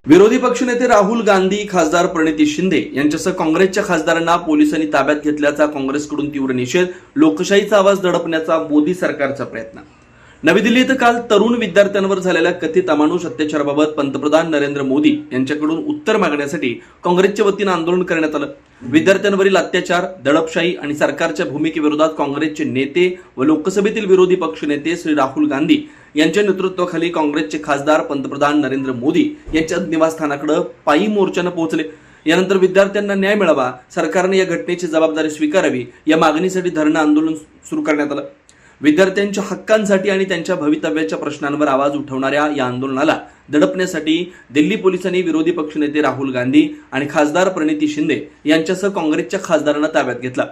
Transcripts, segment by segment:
विरोधी पक्षनेते राहुल गांधी, खासदार प्रणिती शिंदे यांच्यासह काँग्रेसच्या खासदारांना पोलिसांनी ताब्यात घेतल्याचा काँग्रेसकडून तीव्र निषेध. लोकशाहीचा आवाज दडपण्याचा मोदी सरकारचा प्रयत्न. नवी दिल्ली इथं काल तरुण विद्यार्थ्यांवर झालेल्या कथित अमानुष अत्याचाराबाबत पंतप्रधान नरेंद्र मोदी यांच्याकडून उत्तर मागण्यासाठी काँग्रेसच्या वतीनं आंदोलन करण्यात आलं. विद्यार्थ्यांवरील अत्याचार, दडपशाही आणि सरकारच्या भूमिकेविरोधात काँग्रेसचे नेते व लोकसभेतील विरोधी पक्षनेते श्री राहुल गांधी यांच्या नेतृत्वाखाली काँग्रेसचे खासदार पंतप्रधान नरेंद्र मोदी यांच्या निवासस्थानाकडे पायी मोर्चाने पोहोचले. यानंतर विद्यार्थ्यांना न्याय मिळावा, सरकारने या घटनेची जबाबदारी स्वीकारावी या मागणीसाठी धरणं आंदोलन सुरू करण्यात आलं. विद्यार्थ्यांच्या हक्कांसाठी आणि त्यांच्या भवितव्याच्या प्रश्नांवर आवाज उठवणाऱ्या या आंदोलनाला दडपण्यासाठी दिल्ली पोलिसांनी विरोधी पक्षनेते राहुल गांधी आणि खासदार प्रणिती शिंदे यांच्यासह काँग्रेसच्या खासदारांना ताब्यात घेतलं.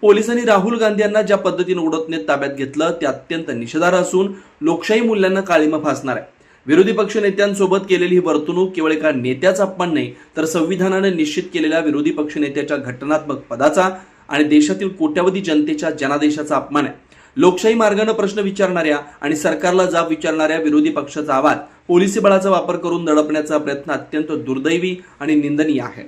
पोलिसांनी राहुल गांधी यांना ज्या पद्धतीने उडतनेत ताब्यात घेतलं ते अत्यंत निषेधार्ह असून लोकशाही मूल्यांना काळिमा फासणार आहे. विरोधी पक्ष नेत्यांसोबत केलेली ही वर्तणूक केवळ एका नेत्याचा अपमान नाही, तर संविधानाने निश्चित केलेल्या विरोधी पक्ष नेत्याच्या घटनात्मक पदाचा आणि देशातील कोट्यावधी जनतेच्या जनादेशाचा अपमान आहे. लोकशाही मार्गाने प्रश्न विचारणाऱ्या आणि सरकारला जाब विचारणाऱ्या विरोधी पक्षाचा आवाज पोलिसी बळाचा वापर करून दडपण्याचा प्रयत्न अत्यंत दुर्दैवी आणि निंदनीय आहे.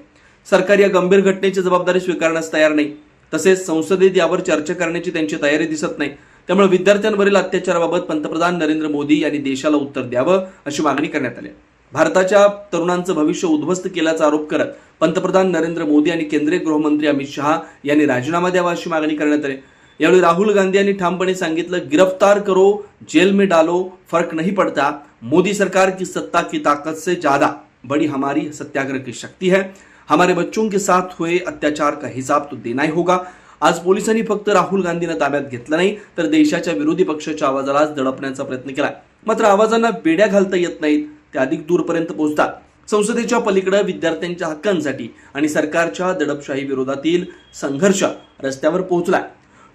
सरकार या गंभीर घटनेची जबाबदारी स्वीकारण्यास तयार नाही, तसेच संसदेत यावर चर्चा करण्याची त्यांची तयारी दिसत नाही. त्यामुळे विद्यार्थ्यांवरील अत्याचाराबाबत पंतप्रधान नरेंद्र मोदी यांनी देशाला उत्तर द्यावं अशी मागणी करण्यात आली. भारताच्या तरुणांचं भविष्य उद्ध्वस्त केल्याचा आरोप करत पंतप्रधान नरेंद्र मोदी आणि केंद्रीय गृहमंत्री अमित शहा यांनी राजीनामा द्यावा अशी मागणी करण्यात आली. यावेळी राहुल गांधी यांनी ठामपणे सांगितलं, गिरफ्तार करो, जेल में डालो, फर्क नहीं पड़ता. मोदी सरकार की सत्ता की ताकत से ज्यादा बड़ी हमारी सत्याग्रह की शक्ति है. हमारे बच्चों के साथ हुए अत्याचार का हिसाब तो देना ही होगा. आज पोलिसांनी फक्त राहुल गांधींना ताब्यात घेतलं नाही, तर देशाच्या विरोधी पक्षाच्या आवाजालाच दडपण्याचा प्रयत्न केला. मात्र आवाजांना बेड्या घालता येत नाहीत, ते अधिक दूरपर्यंत पोहोचतात. संसदेच्या पलीकडे विद्यार्थ्यांच्या हक्कांसाठी आणि सरकारच्या दडपशाही विरोधातील संघर्ष रस्त्यावर पोहोचलाय.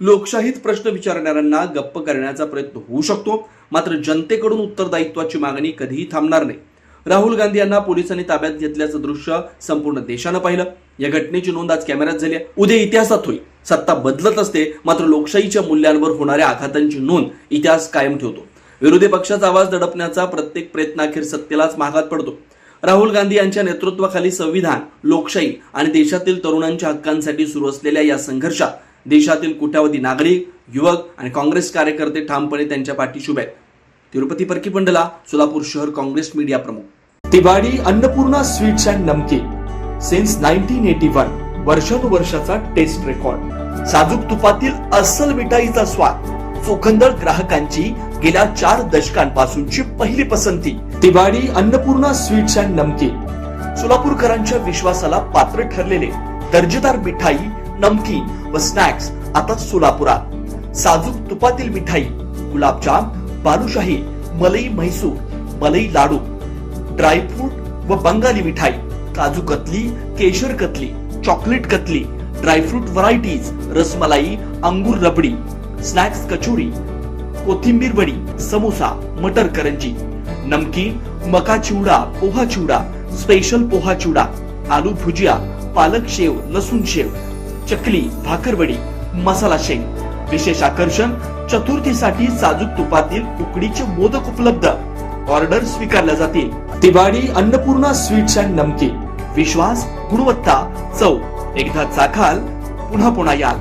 लोकशाहीत प्रश्न विचारणाऱ्यांना गप्प करण्याचा प्रयत्न होऊ शकतो, मात्र जनतेकडून उत्तरदायित्वाची मागणी कधीही थांबणार नाही. राहुल गांधी यांना पोलिसांनी ताब्यात घेतल्याचं दृश्य संपूर्ण देशानं पाहिलं. या घटनेची नोंद आज कॅमेऱ्यात झाली. उद्या इतिहासात होईल. सत्ता बदलत असते, मात्र लोकशाहीच्या मूल्यांवर होणाऱ्या आघातांची नोंद इतिहास कायम ठेवतो. विरोधी पक्षाचा आवाज दडपण्याचा प्रत्येक प्रयत्न अखेर सत्तेलाच महागात पडतो. राहुल गांधी यांच्या नेतृत्वाखाली संविधान, लोकशाही आणि देशातील तरुणांच्या हक्कांसाठी सुरू असलेल्या या संघर्षात देशातील कोट्यावधी नागरिक, युवक आणि काँग्रेस कार्यकर्ते ठामपणे त्यांच्या पाठीशी उभे आहेत. तिरुपती परकीपंडला, सोलापूर शहर काँग्रेस मीडिया प्रमुख. तिवाडी अन्नपूर्णा स्वीट्स अँड नमकीन सिन्स 1981, वर्षानुवर्षाचा टेस्ट रेकॉर्ड. साजूक तुपातील अस्सल मिठाईचा स्वाद, चोखंदळ ग्राहकांची गेल्या 4 दशकांपासूनची पहिली पसंती. तिवाडी अन्नपूर्णा स्वीट्स अँड नमकीन, सोलापूरकरांच्या विश्वासाला पात्र ठरलेले दर्जेदार मिठाई, नमकीन व स्नॅक्स आता सोलापुरात. साजूक तुपातील मिठाई, गुलाबजाम, बालुशाही, मलई म्हैसूर, मलई लाडू, ड्रायफ्रूट व बंगाली मिठाई, काजू कतली, केशर katli, chocolate katli, dry fruit varieties, rasmalai, अंगूर रबडी, स्नॅक्स कचोरी, कोथिंबीर वडी, समोसा, मटर करंजी, नमकीन, मका चिवडा, पोहा चिवडा, स्पेशल पोहा चिवडा, आलू भुजिया, पालक शेव, लसूण शेव, चकली, भाकरवडी, मसाला शेंग. विशेष आकर्षण, चतुर्थीसाठी साजूक तुपातील उकडीचे मोदक उपलब्ध. ऑर्डर स्वीकारल्या जातील. तिवाडी अन्नपूर्णा स्वीट्स अँड नमकीन, विश्वास, गुणवत्ता, चव. एकदा चाखाल पुन्हा पुन्हा याल.